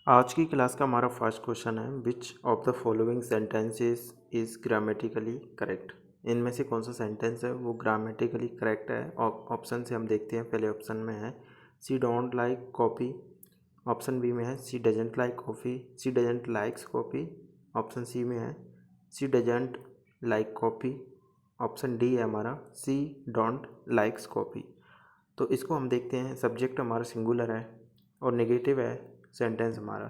आज की क्लास का हमारा फर्स्ट क्वेश्चन है, विच of the following sentences is grammatically correct. इनमें से कौन सा सेंटेंस है वो ग्रामेटिकली करेक्ट है। ऑप्शन से हम देखते हैं। पहले ऑप्शन में है she don't like coffee, option B में है she doesn't like coffee, she doesn't likes coffee, option C में है she doesn't like coffee, option D है हमारा सी डोंट लाइक्स कॉफ़ी। तो इसको हम देखते हैं। सब्जेक्ट हमारा सिंगुलर है और नेगेटिव है सेंटेंस हमारा।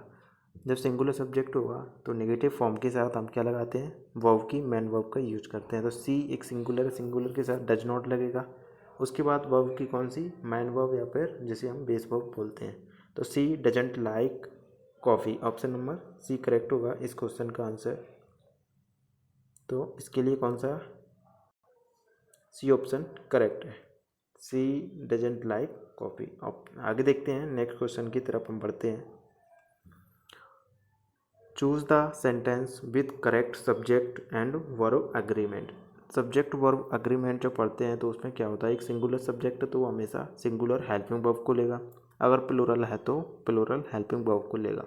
जब सिंगुलर सब्जेक्ट होगा तो नेगेटिव फॉर्म के साथ हम क्या लगाते हैं, वर्ब की मेन वर्ब का यूज करते हैं। तो सी एक सिंगुलर है, सिंगुलर के साथ डज नॉट लगेगा। उसके बाद वर्ब की कौन सी, मेन वर्ब या फिर जिसे हम बेस वर्ब बोलते हैं। तो she doesn't like coffee, option number C correct होगा इस क्वेश्चन का आंसर। तो इसके लिए कौन सा सी ऑप्शन करेक्ट है, सी डजेंट लाइक कॉफ़ी। अब आगे देखते हैं, नेक्स्ट क्वेश्चन की तरफ हम बढ़ते हैं। Choose the sentence with correct subject and verb agreement. Subject verb agreement जो पढ़ते हैं तो उसमें क्या होता है, एक सिंगुलर सब्जेक्ट है तो वो हमेशा सिंगुलर हेल्पिंग वर्ब को लेगा, अगर प्लूरल है तो प्लूरल हेल्पिंग वर्ब को लेगा।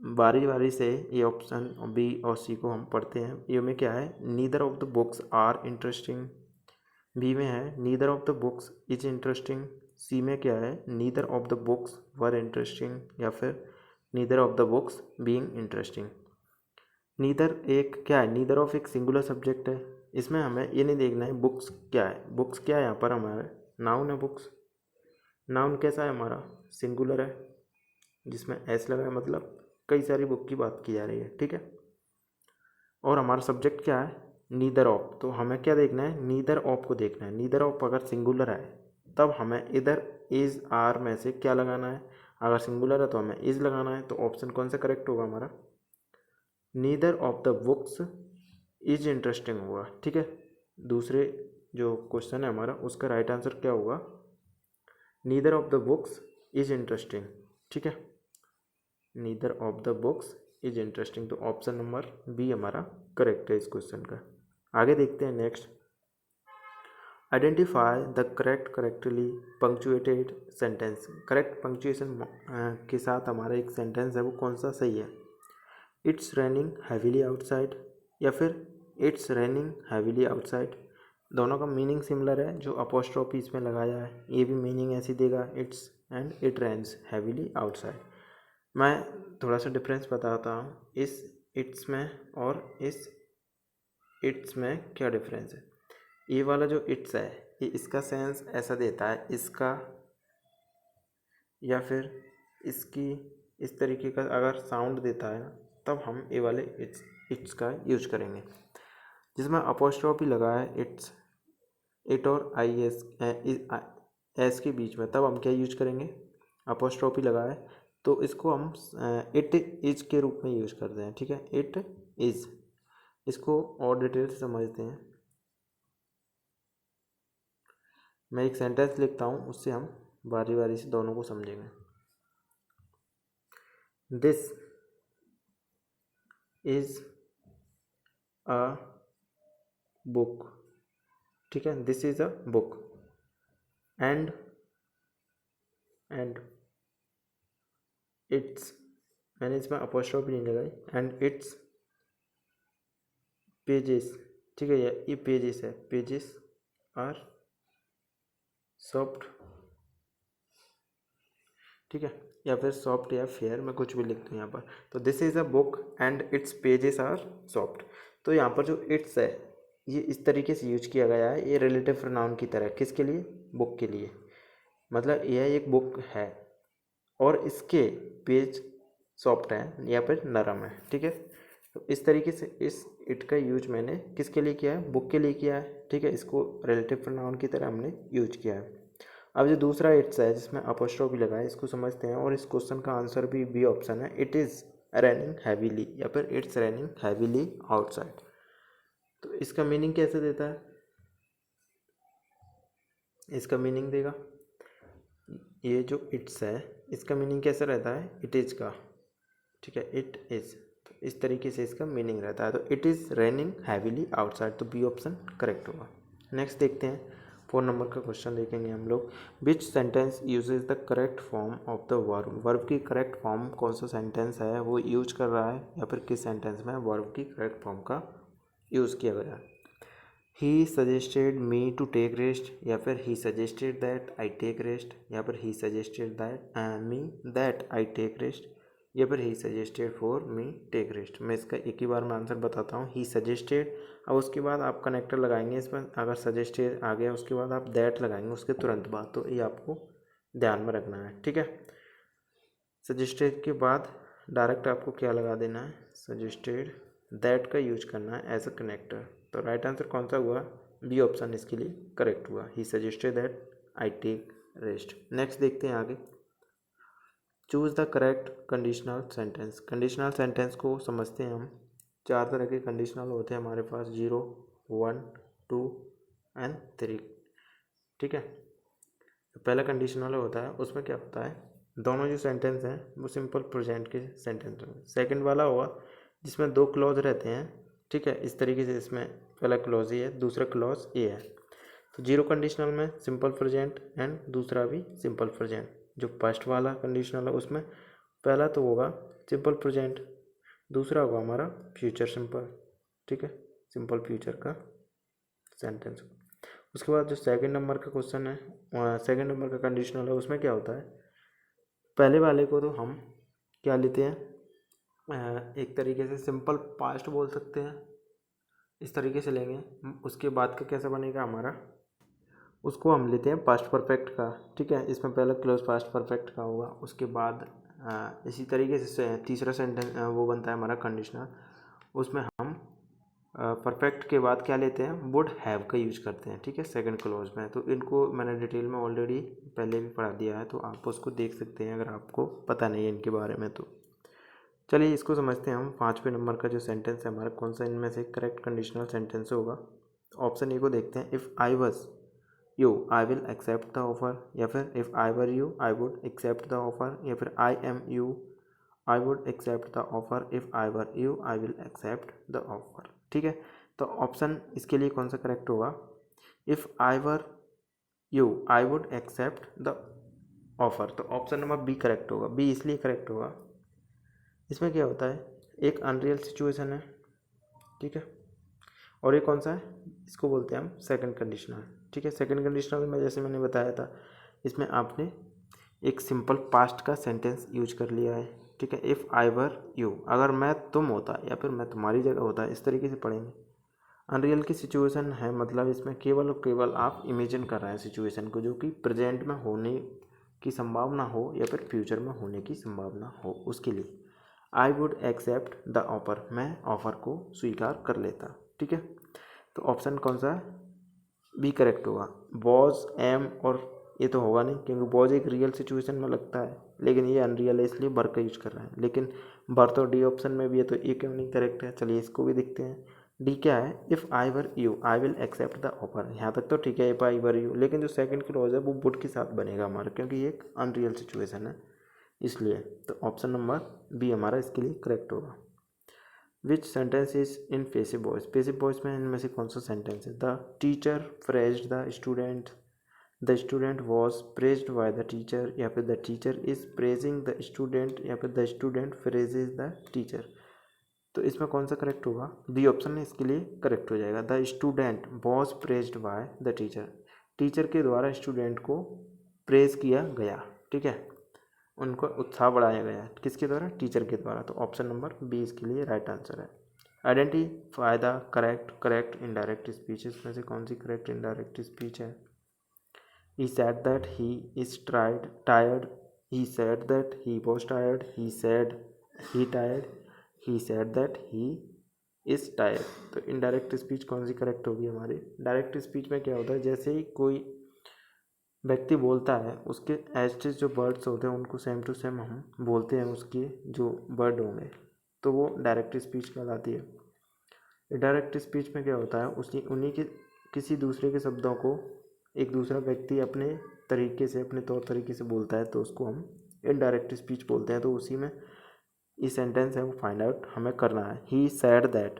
बारी बारी से ये ऑप्शन बी और सी को हम पढ़ते हैं। ए में क्या है, neither of the books are interesting. B में है neither of the books is interesting. C में क्या है, neither of the books were interesting, या फिर neither of the books being interesting. Neither एक क्या है, नीदर ऑफ एक सिंगुलर सब्जेक्ट है। इसमें हमें ये नहीं देखना है बुक्स क्या है। बुक्स क्या है यहाँ पर हमारा नाउन है। बुक्स नाउन कैसा है हमारा, सिंगुलर है, जिसमें एस लगा है, मतलब कई सारी बुक की बात की जा रही है, ठीक है। और हमारा सब्जेक्ट क्या है, नीदर ऑफ। तो हमें क्या देखना है, नीदर ऑफ को देखना है। नीदर ऑफ अगर सिंगुलर है तब हमें इधर इज आर में से क्या लगाना है, अगर सिंगुलर है तो हमें इज लगाना है। तो ऑप्शन कौन सा करेक्ट होगा हमारा, neither of the books is interesting होगा, ठीक है। दूसरे जो क्वेश्चन है हमारा उसका राइट आंसर क्या होगा, neither of the books is interesting, ठीक है। Neither of the books is interesting, तो ऑप्शन नंबर बी हमारा करेक्ट है इस क्वेश्चन का। आगे देखते हैं next. Identify the correct correctly punctuated sentence. Correct punctuation के साथ हमारा एक सेंटेंस है वो कौन सा सही है, इट्स रेनिंग हैवीली आउटसाइड या फिर इट्स रेनिंग हैवीली आउटसाइड। दोनों का मीनिंग सिमिलर है। जो अपोस्ट्रोफी इसमें लगाया है ये भी मीनिंग ऐसी देगा, it's and it rains heavily outside. मैं थोड़ा सा डिफरेंस बताता हूँ इस इट्स में और इस इट्स में क्या डिफरेंस है। ये वाला जो इट्स है ये इसका सेंस ऐसा देता है इसका या फिर इसकी, इस तरीके का अगर साउंड देता है ना तब हम ये वाले इट्स का यूज करेंगे। जिसमें अपोस्ट्रोफी लगा है इट्स, इट और आई एस के बीच में, तब हम क्या यूज करेंगे, अपोस्ट्रोफी लगा है तो इसको हम इट इज के रूप में यूज करते हैं, ठीक है। इट इज, इसको और डिटेल से समझते हैं। मैं एक सेंटेंस लिखता हूँ उससे हम बारी बारी से दोनों को समझेंगे। दिस इज अ बुक, ठीक है, this is a book and it's, मैंने इसमें अपोस्ट्रोफी नहीं लगाई, एंड इट्स पेजेस, ठीक है, ये पेजेस है, पेजेस आर सॉफ्ट, ठीक है, या फिर सॉफ्ट या फेयर, मैं कुछ भी लिख दूँ यहाँ पर। तो this is a book and its pages are soft. तो यहाँ पर जो इट्स है ये इस तरीके से यूज किया गया है, ये रिलेटिव प्रोनाउन की तरह, किसके लिए, बुक के लिए। मतलब यह एक बुक है और इसके पेज सॉफ्ट हैं या फिर नरम है, ठीक है। तो इस तरीके से इस इट का यूज मैंने किसके लिए किया है, बुक के लिए किया है, ठीक है। इसको रिलेटिव प्रोनाउन की तरह हमने यूज किया है। अब जो दूसरा इट्स है जिसमें अपोस्ट्रोफी लगा है इसको समझते हैं, और इस क्वेश्चन का आंसर भी बी ऑप्शन है, इट इज़ रेनिंग हैवीली या फिर इट्स रेनिंग हैवीली आउटसाइड। तो इसका मीनिंग कैसे देता है, इसका मीनिंग देगा, ये जो इट्स है इसका मीनिंग कैसा रहता है, इट इज़ का, ठीक है, इट इज़। तो इस तरीके से इसका मीनिंग रहता है। तो it is raining heavily outside, तो बी ऑप्शन करेक्ट होगा। नेक्स्ट देखते हैं 4 नंबर का क्वेश्चन देखेंगे हम लोग। विच sentence uses the correct form of the verb, verb की करेक्ट फॉर्म कौन सा सेंटेंस है वो यूज कर रहा है, या फिर किस सेंटेंस में वर्ब की करेक्ट फॉर्म का यूज़ किया गया है। He suggested me to take rest, या फिर he suggested that I take rest, या फिर he suggested that me that I take rest, या फिर he suggested for me take rest. मैं इसका एक ही बार में आंसर बताता हूँ। ही सजेस्टेड, अब उसके बाद आप कनेक्टर लगाएंगे इसमें, अगर सजेस्टेड आ गया उसके बाद आप दैट लगाएंगे उसके तुरंत बाद, तो ये आपको ध्यान में रखना है, ठीक है। सजेस्टेड के बाद डायरेक्ट आपको क्या लगा देना है, सजेस्टेड, दैट का यूज करना है एज अ कनेक्टर। तो राइट आंसर कौन सा हुआ, बी ऑप्शन इसके लिए करेक्ट हुआ। He suggested that I take rest. Next देखते हैं आगे। Choose the correct conditional sentence. Conditional sentence को समझते हैं हम। 4 तरह के कंडीशनल होते हैं हमारे पास, 0, 1, 2 एंड 3, ठीक है। पहला कंडीशनल होता है, उसमें क्या होता है, दोनों जो सेंटेंस हैं वो सिंपल प्रेजेंट के सेंटेंस हैं। सेकंड वाला होगा जिसमें 2 क्लॉज रहते हैं, ठीक है। इस तरीके से इसमें पहला क्लॉज ए है, दूसरा क्लॉज ए है। तो 0 कंडीशनल में सिंपल प्रेजेंट एंड दूसरा भी सिंपल प्रेजेंट। जो फर्स्ट वाला कंडीशनल है उसमें पहला तो होगा सिंपल प्रेजेंट, दूसरा होगा हमारा फ्यूचर सिंपल, ठीक है, सिंपल फ्यूचर का सेंटेंस। उसके बाद जो सेकंड नंबर का क्वेश्चन है, सेकंड नंबर का कंडीशनल है, उसमें क्या होता है, पहले वाले को तो हम क्या लेते हैं, एक तरीके से सिंपल पास्ट बोल सकते हैं, इस तरीके से लेंगे। उसके बाद का कैसा बनेगा हमारा, उसको हम लेते हैं पास्ट परफेक्ट का, ठीक है। इसमें पहला क्लोज पास्ट परफेक्ट का होगा, उसके बाद इसी तरीके से तीसरा सेंटेंस वो बनता है हमारा कंडीशनल, उसमें हम परफेक्ट के बाद क्या लेते हैं, वुड हैव का यूज करते हैं, ठीक है, सेकंड क्लोज में। तो इनको मैंने डिटेल में ऑलरेडी पहले भी पढ़ा दिया है, तो आप उसको देख सकते हैं अगर आपको पता नहीं है इनके बारे में। तो चलिए इसको समझते हैं हम। 5वें नंबर का जो सेंटेंस है हमारा, कौन सा इनमें से करेक्ट कंडीशनल सेंटेंस होगा। ऑप्शन ए को देखते हैं। If I was you I will accept the offer, या फिर if I were you I would accept the offer, या फिर I am you I would accept the offer, if I were you I will accept the offer, ठीक है। तो option इसके लिए कौन सा करेक्ट होगा, if I were you I would accept the offer. तो ऑप्शन नंबर बी करेक्ट होगा। बी इसलिए करेक्ट होगा, इसमें क्या होता है, एक अनरियल सिचुएशन है, ठीक है, और ये कौन सा है, इसको बोलते हैं हम सेकंड कंडीशनल, ठीक है। सेकंड कंडीशनल में जैसे मैंने बताया था, इसमें आपने एक सिंपल पास्ट का सेंटेंस यूज कर लिया है, ठीक है। इफ़ आई वर यू, अगर मैं तुम होता या फिर मैं तुम्हारी जगह होता, इस तरीके से पढ़ेंगे। अनरियल की सिचुएशन है, मतलब इसमें केवल और केवल आप इमेजिन कर रहे हैं सिचुएशन को, जो कि प्रेजेंट में होने की संभावना हो या फिर फ्यूचर में होने की संभावना हो, उसके लिए I would accept the offer, मैं ऑफर को स्वीकार कर लेता, ठीक है। तो ऑप्शन कौन सा है, बी करेक्ट होगा। वॉज, एम और ये तो होगा नहीं, क्योंकि वॉज एक रियल सिचुएशन में लगता है, लेकिन ये अनरियल है, इसलिए बर का यूज कर रहे हैं। लेकिन बर तो डी ऑप्शन में भी है, तो ये क्यों नहीं करेक्ट है। चलिए इसको भी देखते हैं। डी क्या है, if I were you I will accept the offer. यहाँ तक तो ठीक है, इफ़ आई वर यू, लेकिन जो सेकंड क्लॉज है वो वुड के साथ बनेगा हमारा, क्योंकि ये एक अनरियल सिचुएशन है, इसलिए। तो ऑप्शन नंबर बी हमारा इसके लिए करेक्ट होगा। विच sentence is in passive voice. Passive voice में इनमें से कौन सा सेंटेंस है, the teacher praised the student was praised by the teacher, या फिर the teacher is praising the student, या फिर the student praises the teacher. तो इसमें कौन सा करेक्ट होगा, बी ऑप्शन इसके लिए करेक्ट हो जाएगा। The student was praised by the teacher, teacher के द्वारा स्टूडेंट को प्रेज किया गया, ठीक है, उनको उत्साह बढ़ाया गया, किसके द्वारा, टीचर के द्वारा। तो ऑप्शन नंबर बी इसके लिए राइट आंसर है। Identify the correct indirect speech, में से कौन सी करेक्ट इनडायरेक्ट स्पीच है। He said that he is tired. He said that he was tired. He said he tired. He said that he is tired. तो indirect speech कौन C correct होगी हमारी। Direct speech में क्या होता है, जैसे ही कोई व्यक्ति बोलता है उसके एस्टिस जो वर्ड्स होते हैं उनको सेम टू सेम हम बोलते हैं, उसके जो वर्ड होंगे, तो वो डायरेक्ट स्पीच कहलाती है। डायरेक्ट स्पीच में क्या होता है, उन्हीं के किसी दूसरे के शब्दों को एक दूसरा व्यक्ति अपने तरीके से, अपने तौर तरीके से बोलता है, तो उसको हम इनडायरेक्ट स्पीच बोलते हैं। तो उसी में ये सेंटेंस है वो फाइंड आउट हमें करना है। ही सैड दैट,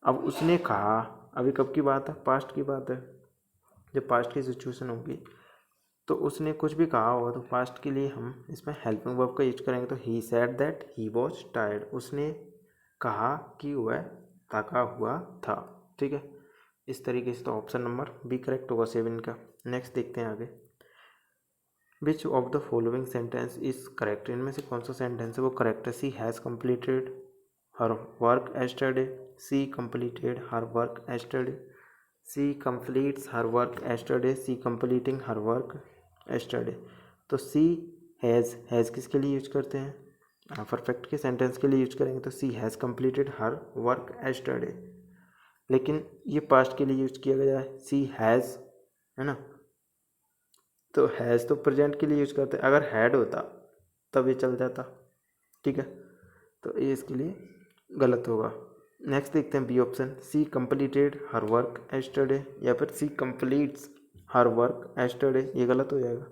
अब उसने कहा, अभी कब की बात है, पास्ट की बात है, जब पास्ट की सिचुएशन होगी तो उसने कुछ भी कहा होगा तो पास्ट के लिए हम इसमें हेल्पिंग वर्ब का यूज करेंगे। तो he said that he was tired, उसने कहा कि वह थका हुआ था। ठीक है, इस तरीके से तो ऑप्शन नंबर बी करेक्ट होगा 7 का। नेक्स्ट देखते हैं आगे। Which of the following sentence is correct, इनमें से कौन सा सेंटेंस है वो करेक्ट है। She has completed her work yesterday, she completed her work yesterday, she completes her work yesterday, she completing her work yesterday. तो सी हैज़ किसके लिए यूज करते हैं, परफेक्ट के सेंटेंस के लिए यूज करेंगे। तो she has completed her work yesterday, लेकिन ये पास्ट के लिए यूज किया गया है, सी हैज़, है ना। तो हैज़ तो प्रेजेंट के लिए यूज करते हैं, अगर हैड होता तब ये चल जाता। ठीक है, तो ये इसके लिए गलत होगा। नेक्स्ट देखते हैं बी ऑप्शन, सी कंप्लीटेड हर वर्क एस्टरडे या फिर सी कंप्लीट्स हर वर्क एस्टरडे, ये गलत हो जाएगा।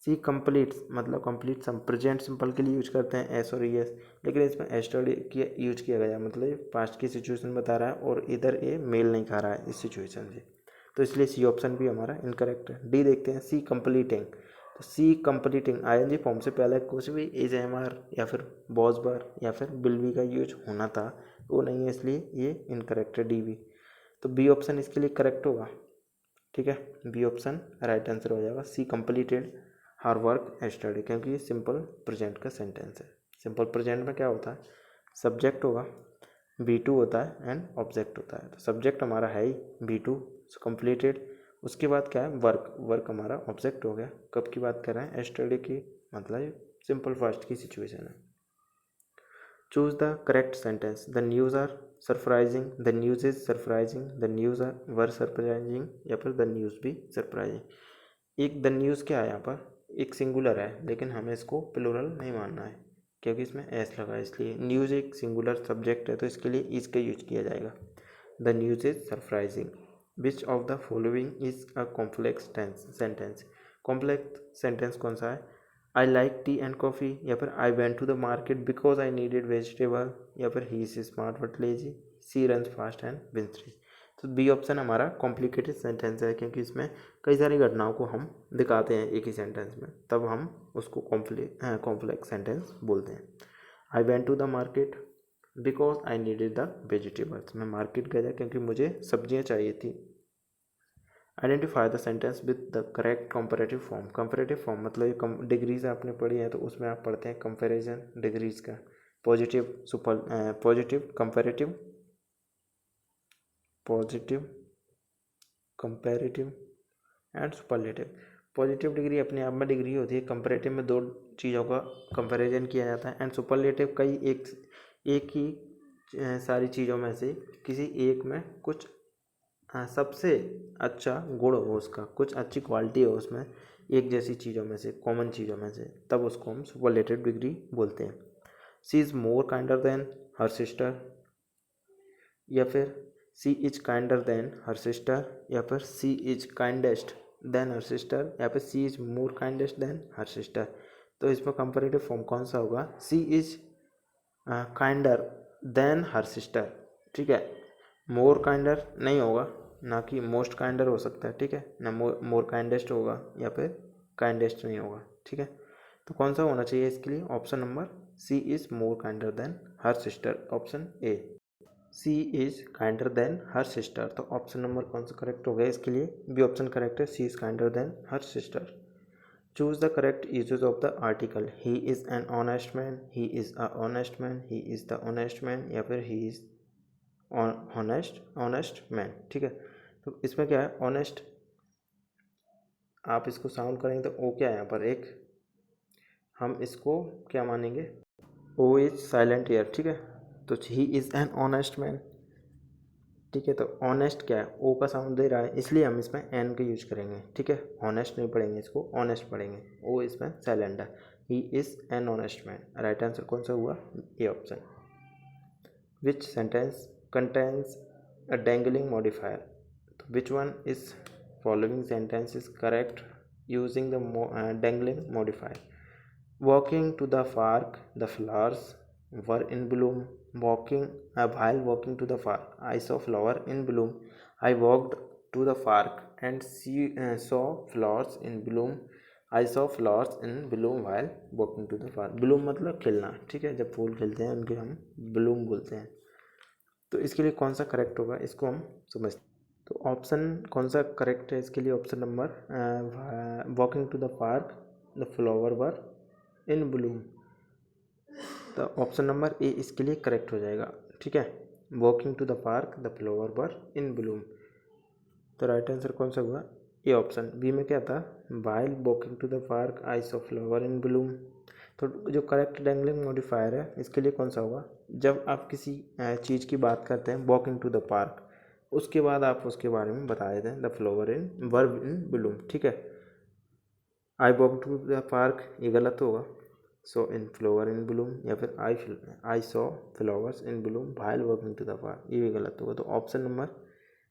सी कंप्लीट्स मतलब कंप्लीट हम प्रेजेंट सिंपल के लिए यूज करते हैं एस और एस, लेकिन इसमें एस्टरडे की यूज किया गया, मतलब ये पास्ट की सिचुएशन बता रहा है और इधर ये मेल नहीं खा रहा है इस सिचुएशन से, तो इसलिए सी ऑप्शन भी हमारा इनकरेक्ट है। डी देखते हैं, सी कंप्लीटिंग। तो सी कंप्लीटिंग आईएनजी फॉर्म से पहले कुछ भी इज एम आर या फिर बॉज बार या फिर विल बी का यूज होना था, वो नहीं है, इसलिए ये इनकरेक्ट है डी बी। तो बी ऑप्शन इसके लिए करेक्ट होगा। ठीक है, बी ऑप्शन राइट आंसर हो जाएगा। सी कंप्लीटेड हर वर्क एस्टरडे, क्योंकि ये सिंपल प्रेजेंट का सेंटेंस है। सिंपल प्रेजेंट में क्या होता है, सब्जेक्ट होगा, B2 होता है एंड ऑब्जेक्ट होता है। तो सब्जेक्ट हमारा है ही B2, सो कंप्लीटेड, उसके बाद क्या है वर्क हमारा ऑब्जेक्ट हो गया। कब की बात कर रहे हैं, एस्टरडे की, मतलब सिंपल फास्ट की सिचुएशन है। Choose the correct sentence, the news are surprising, the news is surprising, the news are were surprising या फिर द न्यूज़ भी सरप्राइजिंग। एक द न्यूज़ क्या है यहाँ पर, एक सिंगुलर है, लेकिन हमें इसको प्लूरल नहीं मानना है क्योंकि इसमें एस लगा है, इसलिए न्यूज़ एक सिंगुलर सब्जेक्ट है तो इसके लिए इज का यूज किया जाएगा। The news is surprising. Which of the following is a complex sentence, complex sentence कौन सा है, I like tea and coffee या फिर I went to the market because I needed vegetable या फिर he is smart but lazy, she runs fast and wins race. तो B option हमारा complicated sentence है क्योंकि इसमें कई सारी घटनाओं को हम दिखाते हैं एक ही सेंटेंस में, तब हम उसको कॉम्प्लेक्स सेंटेंस बोलते हैं। I went to the market because I needed the vegetables, मैं मार्केट गया क्योंकि मुझे सब्जियां चाहिए थी। Identify the sentence with the correct comparative form, comparative form मतलब ये डिग्रीज आपने पढ़ी है तो उसमें आप पढ़ते हैं कंपैरिजन डिग्रीज का, positive positive comparative, positive comparative and superlative. Positive degree अपने आप में डिग्री होती है, कंपैरेटिव में दो चीज़ों का कंपैरिजन किया जाता है, एंड सुपरलेटिव कई एक ही सारी चीज़ों में से किसी एक में कुछ सबसे अच्छा गुण हो, उसका कुछ अच्छी क्वालिटी हो उसमें, एक जैसी चीज़ों में से, कॉमन चीज़ों में से, तब उसको हम सुपरलेटिव डिग्री बोलते हैं। She is more kinder than her sister या फिर she is kinder than her sister या फिर she is kindest than her sister या फिर she is more kindest than her sister. तो इसमें कंपैरेटिव फॉर्म कौन सा होगा, she is kinder than her sister. ठीक है, मोर काइंडर नहीं होगा, ना कि मोस्ट काइंडर हो सकता है। ठीक है ना, मोर काइंडेस्ट होगा या फिर काइंडेस्ट नहीं होगा। ठीक है, तो कौन सा होना चाहिए इसके लिए, option number C is more kinder than her sister, option A, she is kinder than her sister. तो ऑप्शन नंबर कौन सा करेक्ट हो गया इसके लिए, बी ऑप्शन करेक्ट है, she is kinder than her sister. Choose the correct usage of the article, he is an honest man, he is a honest man, he is the honest man या फिर he is honest man. ठीक है, तो इसमें क्या है, honest, आप इसको साउंड करेंगे तो ओ क्या है यहाँ पर, एक हम इसको क्या मानेंगे, ओ इज साइलेंट ईयर। ठीक है, तो ही इज़ एन ऑनेस्ट मैन। ठीक है, तो ऑनेस्ट क्या है, ओ का साउंड दे रहा है इसलिए हम इसमें एन का यूज करेंगे। ठीक है, ऑनेस्ट नहीं पढ़ेंगे इसको, ऑनेस्ट पढ़ेंगे, ओ इसमें साइलेंट है। He is an honest man, right answer कौन सा हुआ, A option. Which sentence contains a dangling modifier, तो which one is following sentence is correct using the dangling modifier. Walking to the park, the flowers were in bloom. While walking to the park, I saw flower in bloom. I walked to the park. And saw flowers in bloom. I saw flowers in bloom while walking to the park. Bloom मतलब खिलना, ठीक है, जब फूल खिलते हैं उनके हम Bloom बोलते हैं। तो इसके लिए कौन सा करेक्ट होगा इसको हम समझते हैं। तो ऑप्शन कौन सा करेक्ट है इसके लिए, option number walking to the park the flower were in bloom. तो ऑप्शन नंबर ए इसके लिए करेक्ट हो जाएगा, ठीक है, walking to the park the flower were in bloom. तो राइट आंसर कौन सा हुआ, ए ऑप्शन। बी में क्या था, while walking to the park I saw flower in bloom. तो जो करेक्ट डैंगलिंग मॉडिफायर है इसके लिए कौन सा होगा, जब आप किसी चीज़ की बात करते हैं वॉकिंग टू द पार्क, उसके बाद आप उसके बारे में बता देते हैं the flower in verb in bloom, ठीक है। I walk to the park ये गलत होगा, सो इन फ्लावर इन ब्लूम, या फिर I saw flowers in bloom while walking to the park, ये भी गलत होगा। तो ऑप्शन नंबर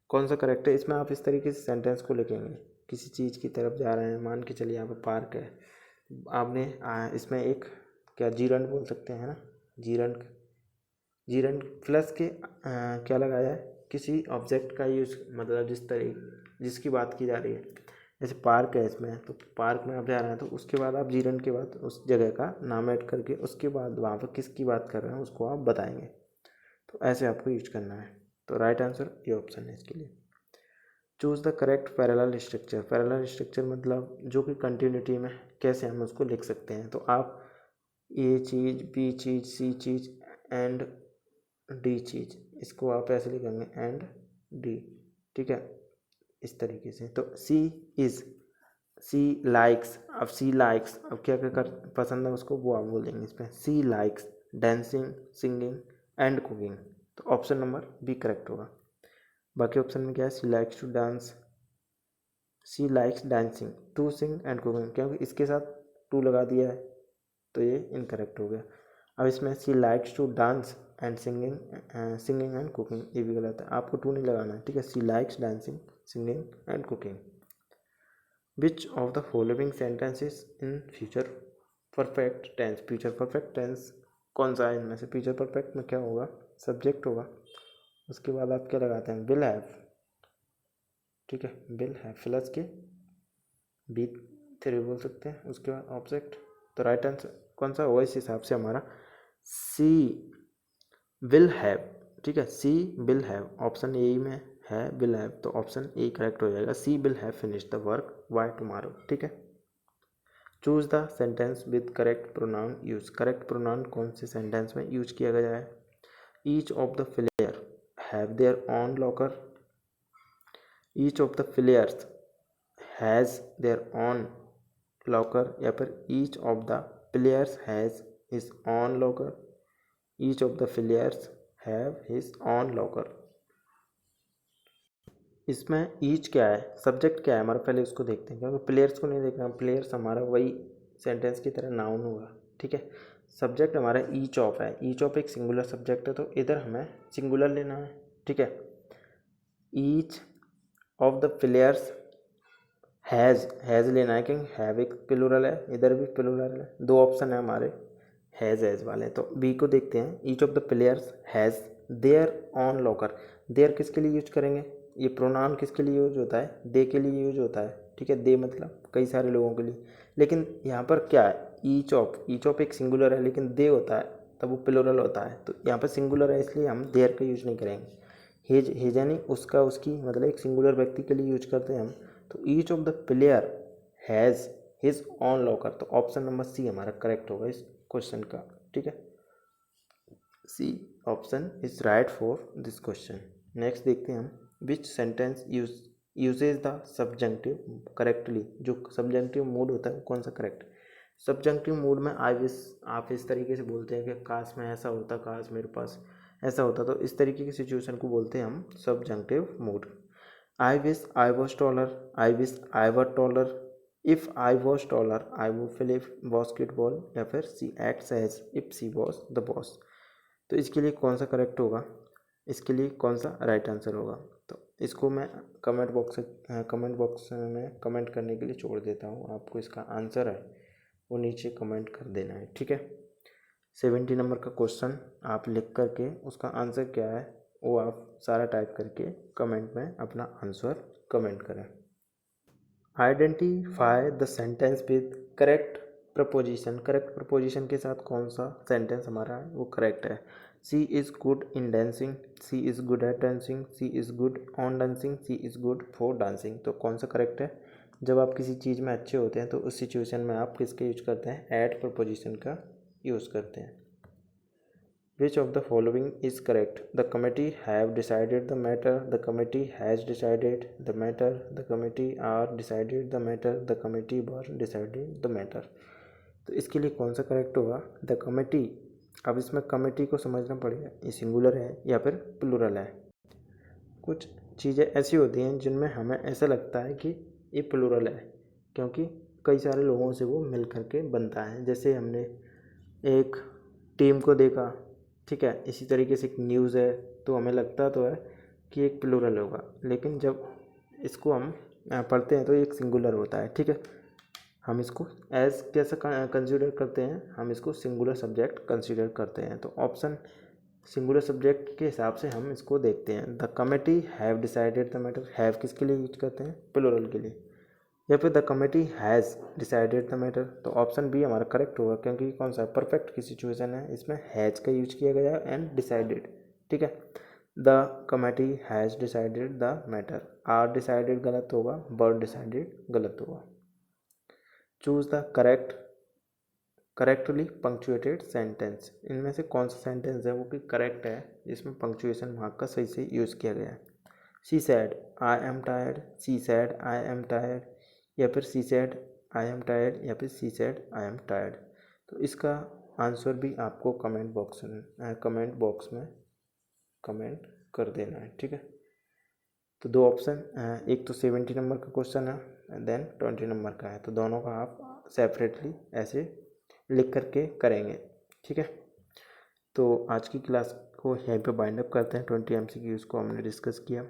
कौन सा करेक्ट है, इसमें आप इस तरीके से सेंटेंस को लिखेंगे, किसी चीज़ की तरफ जा रहे हैं, मान के चलिए यहाँ पर पार्क है, आपने इसमें एक क्या जीरंड बोल सकते हैं ना, जीरंड, जीरंड प्लस के क्या लगाया है, किसी ऑब्जेक्ट का यूज, मतलब जिसकी बात की जा रही है, जैसे पार्क है इसमें, तो पार्क में आप जा रहे हैं तो उसके बाद आप जीरंड के बाद उस जगह का नाम ऐड करके उसके बाद वहाँ पर किसकी बात कर रहे हैं उसको आप बताएंगे। तो ऐसे आपको यूज करना है। तो राइट आंसर ये ऑप्शन है इसके लिए। Choose the correct parallel structure. Parallel structure मतलब जो कि कंटिन्यूटी में कैसे हम उसको लिख सकते हैं। तो आप ए चीज़, बी चीज़, सी चीज़ एंड डी चीज़, इसको आप ऐसे लिखेंगे एंड डी, ठीक है, इस तरीके से। तो सी इज़, सी लाइक्स, अब सी लाइक्स, अब क्या क्या कर पसंद है उसको वो आप बोल देंगे इसमें, she likes dancing, singing and cooking. तो ऑप्शन नंबर बी करेक्ट होगा। बाकी ऑप्शन में क्या है, she likes to dance, she likes dancing, to sing and cooking, क्योंकि इसके साथ टू लगा दिया है तो ये इनकरेक्ट हो गया। अब इसमें she likes to dance and singing and cooking, ये भी गलत है, आपको टू नहीं लगाना है, ठीक है, she likes dancing, singing and cooking. Which of the following sentences in future perfect tense. Future perfect tense कौन सा है इनमें से, फ्यूचर परफेक्ट में क्या होगा, सब्जेक्ट होगा, उसके बाद आप क्या लगाते हैं, विल हैव, ठीक है, विल हैव प्लस के बी थ्री बोल सकते हैं, उसके बाद ऑब्जेक्ट। तो राइट आंसर कौन सा होगा इस हिसाब से हमारा, सी विल हैव, ठीक है, she will have, option A में है विल हैव, तो ऑप्शन ए करेक्ट हो जाएगा, she will have finish the work by tomorrow, ठीक है। Choose the sentence with correct pronoun use. Correct pronoun कौन से सेंटेंस में यूज किया गया है, each of the player have their own locker, each of the players has their own locker, या फिर each of the players has his own locker, each of the players have his own locker. इसमें each क्या है, subject क्या है हमारा, पहले उसको देखते हैं, क्योंकि प्लेयर्स को नहीं देखना, प्लेयर्स हमारा वही सेंटेंस की तरह नाउन होगा, ठीक है। सब्जेक्ट हमारा ईच ऑफ है, ईच ऑफ एक सिंगुलर सब्जेक्ट है तो इधर हमें सिंगुलर लेना है, ठीक है। Each of the players has लेना है, क्योंकि हैव एक प्लूरल है, इधर भी प्लूरल है, दो ऑप्शन है हमारे हैज़ एज वाले। तो बी को देखते हैं, each of the players has their own locker. Their किसके लिए यूज करेंगे, ये प्रोनाउन किसके लिए यूज होता है, दे के लिए यूज होता है, ठीक है, दे मतलब कई सारे लोगों के लिए, लेकिन यहाँ पर क्या है, ईच ऑफ एक सिंगुलर है, लेकिन दे होता है तब वो प्लूरल होता है, तो यहाँ पर सिंगुलर है इसलिए हम देयर का यूज नहीं करेंगे। हेज यानी उसका, उसकी, मतलब एक सिंगुलर व्यक्ति के लिए यूज करते हैं हम। तो each of the player has his own locker, तो ऑप्शन नंबर सी हमारा करेक्ट होगा इस क्वेश्चन का, ठीक है, C option is right for this question. Next देखते हैं हम, which sentence uses the subjunctive correctly. जो सब्जंक्टिव मूड होता है वो कौन सा करेक्ट, सब्जंक्टिव मूड में आई विश आप इस तरीके से बोलते हैं कि काश में ऐसा होता, काश मेरे पास ऐसा होता, तो इस तरीके की सिचुएशन को बोलते हैं हम subjunctive mood. I wish I was taller, I wish I were taller, if I was taller I would play basketball, या फिर she acts as if she was the boss. तो इसके लिए कौन सा करेक्ट होगा, इसके लिए कौन सा राइट आंसर होगा, तो इसको मैं कमेंट बॉक्स में कमेंट करने के लिए छोड़ देता हूँ, आपको इसका आंसर है वो नीचे कमेंट कर देना है, ठीक है। 70 नंबर का क्वेश्चन आप लिख करके उसका आंसर क्या है वो आप सारा टाइप करके कमेंट में अपना आंसर कमेंट करें। Identify the sentence with correct preposition. Correct preposition के साथ कौन सा सेंटेंस हमारा है वो करेक्ट है। She is good in dancing, she is good at dancing, she is good on dancing, she is good for dancing. तो कौन सा करेक्ट है? जब आप किसी चीज़ में अच्छे होते हैं तो उस सिचुएशन में आप किसके यूज करते हैं? एट प्रपोजिशन का यूज़ करते हैं। Which of the following is correct? The committee have decided the matter. The committee has decided the matter. The committee are decided the matter. The committee were decided the matter. तो इसके लिए कौन सा correct होगा? The committee. अब इसमें committee को समझना पड़ेगा, ये सिंगुलर है या फिर प्लूरल है। कुछ चीज़ें ऐसी होती हैं जिनमें हमें ऐसा लगता है कि ये प्लूरल है, क्योंकि कई सारे लोगों से वो मिल करके बनता है। जैसे हमने एक टीम को देखा, ठीक है, इसी तरीके से एक न्यूज़ है, तो हमें लगता तो है कि एक प्लूरल होगा, लेकिन जब इसको हम पढ़ते हैं तो एक सिंगुलर होता है। ठीक है, हम इसको एज कैसे कंसीडर करते हैं? हम इसको सिंगुलर सब्जेक्ट कंसीडर करते हैं। तो ऑप्शन सिंगुलर सब्जेक्ट के हिसाब से हम इसको देखते हैं। The committee have decided the matter, have किसके लिए यूज करते हैं? प्लूरल के लिए। या फिर the committee has decided the matter, तो ऑप्शन बी हमारा करेक्ट होगा, क्योंकि कौन सा परफेक्ट की सिचुएशन है, इसमें हैज़ का यूज किया गया एंड डिसाइडेड। ठीक है, the committee has decided the matter. Are decided गलत होगा, वर डिसाइडेड गलत होगा। Choose the correctly punctuated sentence. इनमें से कौन सा सेंटेंस है वो कि करेक्ट है, जिसमें पंक्चुएशन मार्क का सही से यूज़ किया गया है। She said I am tired, she said I am tired, या फिर she said I am tired, या फिर she said I am tired. तो इसका आंसर भी आपको कमेंट बॉक्स में कमेंट कर देना है। ठीक है, तो दो ऑप्शन, एक तो 70 नंबर का क्वेश्चन है, देन 20 नंबर का है, तो दोनों का आप सेपरेटली ऐसे लिख करके करेंगे। ठीक है, तो आज की क्लास को यहीं पे बाइंड अप करते हैं। 20 MCQs को हमने डिस्कस किया।